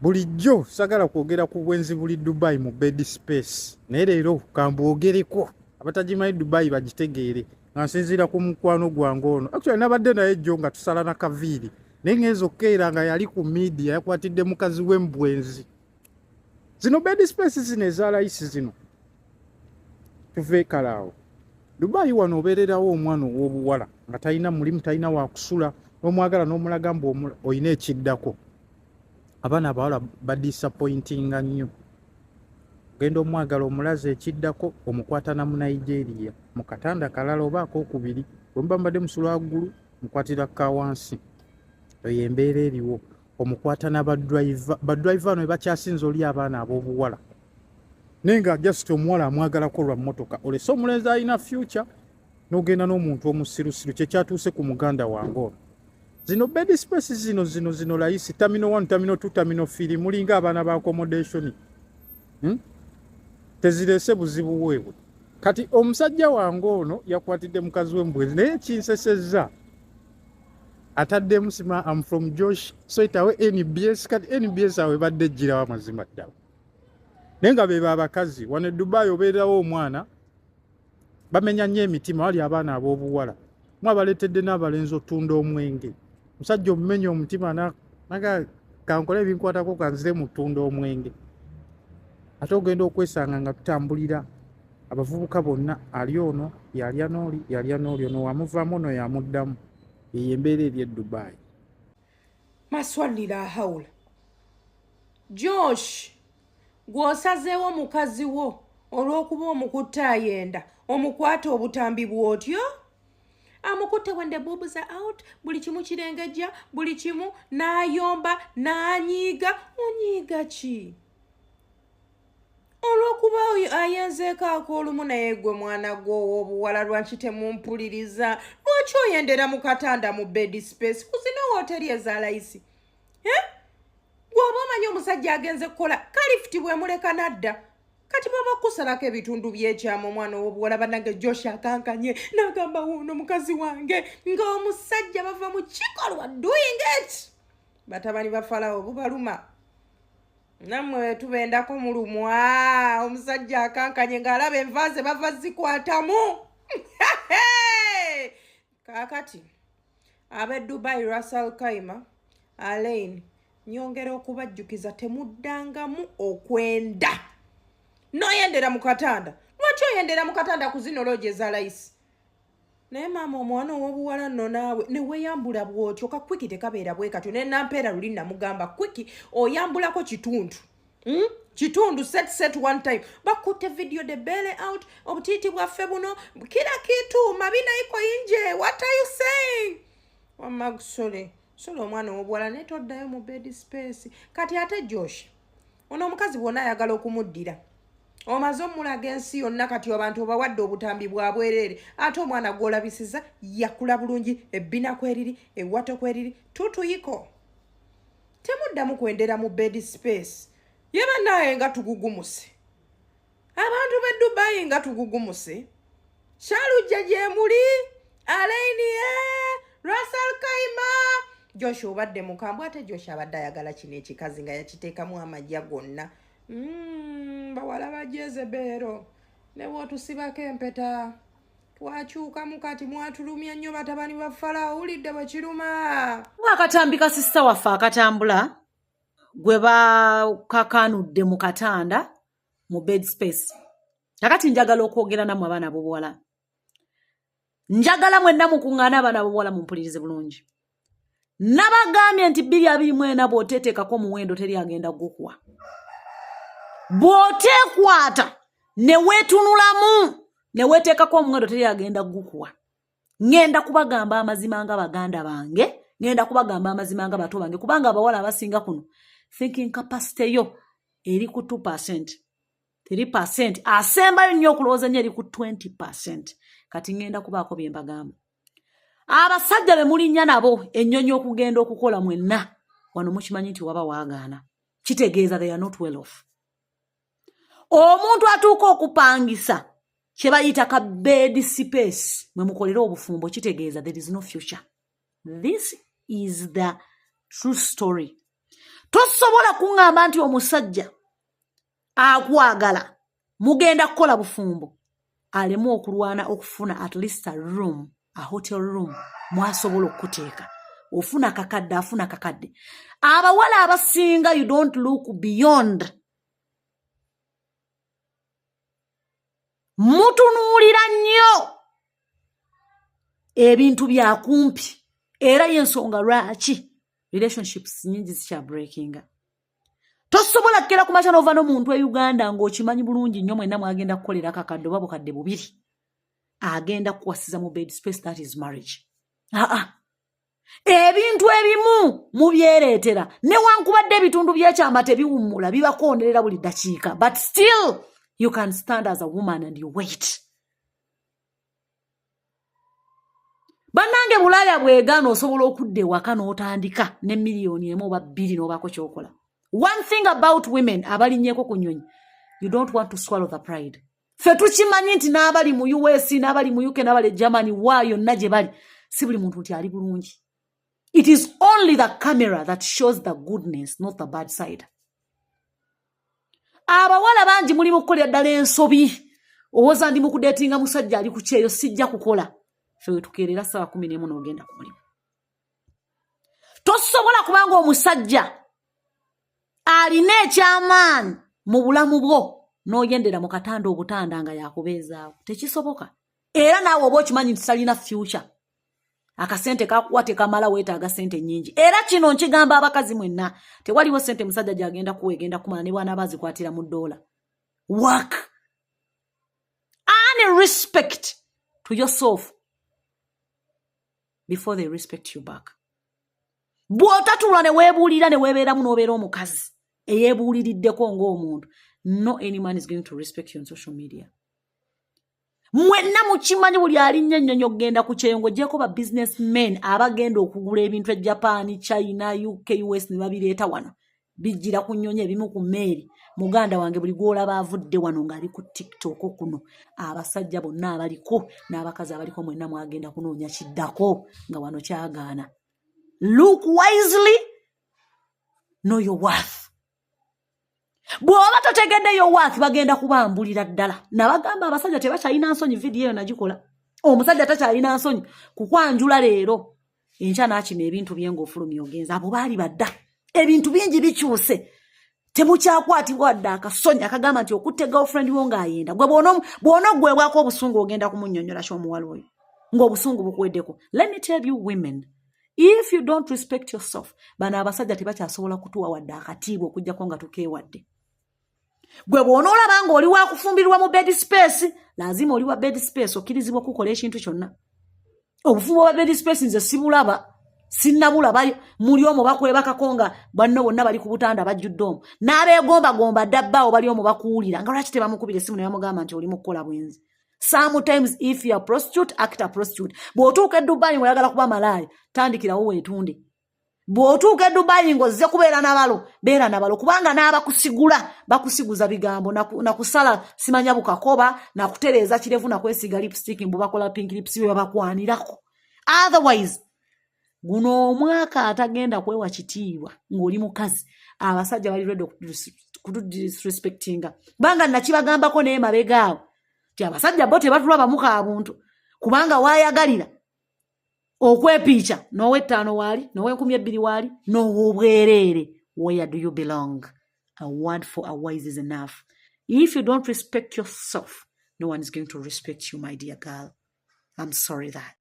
bulijjo sagala kwogera ku bwenzi buli Dubai mu Bedspace naye leero kambwogereko abatagimanyi Dubai bagitegeere nga nsinziira ku mukwano gwange ono actually nabadde naye jjo nga tusala na kaviiri naye ngenza okkeera nga yali ku media yakwatidde mukazi w'embwenzi zino Bedspace zino eza Aleese zino tuve kalaawo Dubai wano obeererawo omwana ow'obuwala nga talina mulimu talina wakusula n'omwagala n'omulaga mbu oyina ekiddako abaana abawala badisappointinga nnyo genda omwagala omulaze ekiddako omukwata na mu Nigeria mu katanda kalala oba ak'okubiri bwe mbadde musula waggulu mukwatira kawansi eyo embeera eriwo omukwata na badriver no bakyasinza oli abaana ab'obuwala naye nga just omuwala amwagalako lwa mmotoka olese omulenzi alina future n'ogenda n'omuntu omusirusiru kyekyatuuse ku muganda wange ono zino Bedspace zino Aleese terminal 1 terminal 2 terminal 3 mulinga abaana ba accommodation tezirese buzibu weewe kati omusajja wange ono yakwatidde mukazi w'embwenzi naye kinsesezza atadde musima I'm from Josh so itawe NBS kati NBS awe badde ejjirawo amazima ddala naye nga be babakazi wano Dubai obeerawo omwana bamenya nnyo emitima wali abaana ab'obuwala mwabaleetedde n'abalenzi otunda omwenge musajja omumenya omutima naga kankole ebinkwatako kanzire mu ttunda omwenge ate ogenda okwesanga nga tutambulira abavubuka bonna ali ono yalya n'oli ono wamuvaamu ono yamuddamu eyo embeera eri e Dubai maswalira hawula Josh gw'osazeewo mukazi wo olw'okuba omukutte ayenda omukwata obutambi bw'otyo amukutte when the boobs are out buli kimu kirengejja buli kimu n'ayomba n'anyiiga onyiiga ki olw'okuba ayenzeeko ak'olumu naye gwe mwana gw'ow'obuwala lwaki temumpuliriza lwaki oyendera mu katanda mu Bedspace kuzino wooteri eza Aleese gw'oba omanyi omusajja agenze kukola kalifuti bwemuleka nadda kati baba kusalako ebitundu by'ekyama omwana ow'obuwala banange Josh akankanye n'agamba wuuno mukazi wange ng'omusajja bava mu kikolwa doing it batabani ba Falawo bubaluma nammwe tubendako mulumwa omusajja akankanye ng'alaba enva ze bava zikwatamu kaakati ab'e Dubai Russell Kaima Alain nyongera okubajjukiza temuddangamu okwenda noyendera mu katanda lwaki oyendera mu katanda ku zino loogi eza Aleese naye maama omwana ow'obuwala nno naawe ne weeyambula bw'otyo kakwiki tekabeera bwe katyo ne nampeera luli namugamba kwiki oyambulako kitundu set one time bakutte video the belly out obutiiti bwaffe buno kila kitu mabina iko inje what are you saying wamagsole solo omwana ow'obuwala naye toddayo mu Bedspace kati ate Josh ono omukazi bwonna ayagala okumuddira omaze omulaga ensi yonna kati abantu obawadde obutambi bwa bwereere ate omwana gw'olabisiza yakula bulungi ebbina kweriri ewato kweriri tutuyiko temuddamu kwendera mu Bedspace ye bannaye nga tugugumuse abantu b'e Dubai nga tugugumuse Shalujja gye muli Alain Russell Kaima Josh obadde mukambwe ate Josh abadde ayagala kino ekikazi nga yakiteekamu amajja gonna bawala ba Jezebero ne bw'otusibako empeta twakyukamu kati mwatulumya nnyo batabani ba Falawo owulidde bwe kiruma akatambi ka sisita waffe akatambula gwe bakakanudde mu katanda mu Bedspace kakati njagala okwogera nammwe abaana b'obuwala njagala mwenna mukuŋŋaana abaana b'obuwala mumpulirize bulungi nabagambye nti 224 bw'oteeteekako omuwendo teri agenda gukuwa bw'oteekwata ne weetunulamu ne weeteekako omuwendo teri agenda gukuwa ngenda kubagamba amazima nga baganda bange ngenda kubagamba amazima nga bato bange kubanga abawala abasinga kuno thinking capacity yo eri ku 2% 3% asembayo nnyo okulowooza nnyo eri ku 20% kati ngenda kubaako bye mbagamba abasajja be mulinnya nabo ennyonyi okugenda okukola mwenna wano mukimanyi nti waba waagaana kitegeeza they are not well off omuntu atuuka okupangisa kye bayita ka Bedspace mwe mukolera obufumbo kitegeeza there is no future. This is the true story. tosobola kuŋŋamba nti omusajja akwagala mugenda kukola bufumbo alemu okulwana okufuna at least a hotel room mwasobola okuteeka ofuna kakadde afuna kakadde. Abawala abasinga you don't look beyond. Mutunuulira nnyo ebintu bya kumpi era y'ensonga lwaki relationships nyingi zikya breakinga. Tosobola kera kumacha nova n'omuntu e Uganda ng'okimanyi bulungi nnyo mwenna mwagenda kukolera kakadde oba bukadde bubiri agenda kuwasiza mu bed space, that is marriage. Ebintu ebimu mubyereetera newankubadde ebitundu by'ekyama tebiwummula bibakonderera buli ddakiika, but still you can stand as a woman and you wait. Bannange Bulaaya bwegaana osobola okudda ewaka n'otandika ne miliyoni emu oba bbiri n'obaako kyokola. One thing about women abalinnyeko ku nnyonyi, you don't want to swallow the pride. Ffe tukimanyi nti n'abali mu US n'abali mu UK n'abali Germany wa yonna gye bali si buli muntu nti ali bulungi. It is only the camera that shows the goodness, not the bad side. Abawala bangi muli mu kukolera ddala ensobi. Owooza ndi mu kudeetinga musajja ali ku kyeyo sijja kukola. Ffe we tukeerera ssaawa 11 n'ogenda ku mulimu. Tosobola kubanga omusajja alina ekyamaanyi mu bulamu bwo n'oyendera mu katanda obutanda nga yakubeezaawo. Tekisoboka. Era naawe oba okimanyi nti talina future. Akasente kakuwa tekamala weetaaga sente nnyingi. Era kino nkigamba abakazi mwenna. Tewaliwo sente musajja gy'agenda kuwa egenda kumala ne bwana bazikwatira mu $. Work. Earn respect to yourself before they respect you back. Bw'otatulwa ne weebuulira ne weebeeramu n'obeera omukazi eyeebuuliriddeko ng'omuntu, no any man is going to respect you on social media. Mwenna mukimanyi buli alinnyo ennyonyi okugenda ku kyeyongo gyeko ba businessmen abagenda okugula ebintu e Japan, China, UK, US ne babireeta wano. Bijjira ku nnyonyi ebimu ku mmeeri. Muganda wange buli gw'olaba avudde wano ng'ali ku TikTok kuno. Abasajja bonna abaliko n'abakazi abaliko mwenna mwagenda kunoonya kiddako nga wano kyagaana. Look wisely, know your worth. Bw'oba totegedde your worth bagenda kubambulira ddala. Nabagamba abasajja tebakyalina nsonyi video eyo nagikola. Omusajja takyalina nsonyi kukwanjula leero. Enkya n'akima ebintu bye ng'ofulumya ogenza. Abo baali badda. Ebintu bingi bikyuse. Temukyakwatibwa dda akasonyi akagamba nti okutte girlfriend wo ng'ayenda. Gwe bw'onoggwebwako obusungu ogenda kumunnyonnyola ky'omuwala oyo. Ng'obusungu bukuweddeko. Let me tell you women, if you don't respect yourself, bano abasajja tebakyasobola kutuwa wadde akatiibwa okuggyako nga tukeewadde. Gwe bw'onoolaba ng'oli wa kufumbirwa mu bed space, lazima oli wa bed space okkirizibwa okukola ekintu kyonna. Obufumbo bwa bed space nze sibulaba, sinnabulabayo. Muli omwo bakwebakako nga banno bonna bali ku butanda bajjudde omwo. N'abeegombagomba dabbaawo bali omwo bakuwulira nga lwaki tebamukubira essimu ne bamugamba nti oli mu kukola bwenzi. Sometimes if you are prostitute, act a prostitute. Bw'otuuka e Dubai ng'oyagala kuba malaaya, tandikirawo weetunde. Bw'otuuka e Dubai ng'ozze kubeera nabalo, beera nabalo. Kubanga n'abakusigula, bakusiguza bigambo, nakusala simanya bukakoba, nakutereeza kirevu, nakwesiga lipstick, mbu bakola pink lips bye bakwanirako. Otherwise, guno omwaka atagenda kwewa kitiibwa ng'oli mukazi. Abasajja bali ready okudisrespectinga. Banga nakibagambako naye mabegaawo. Abasajja bo tebatulaba muka abuntu kubanga waayagalira okwepiica n'ow'ettaano waali n'ow'enkumi ebbiri waali n'ow'obwereere. Where do you belong? A word for a wise is enough. If you don't respect yourself, no one is going to respect you, my dear girl. I'm sorry that.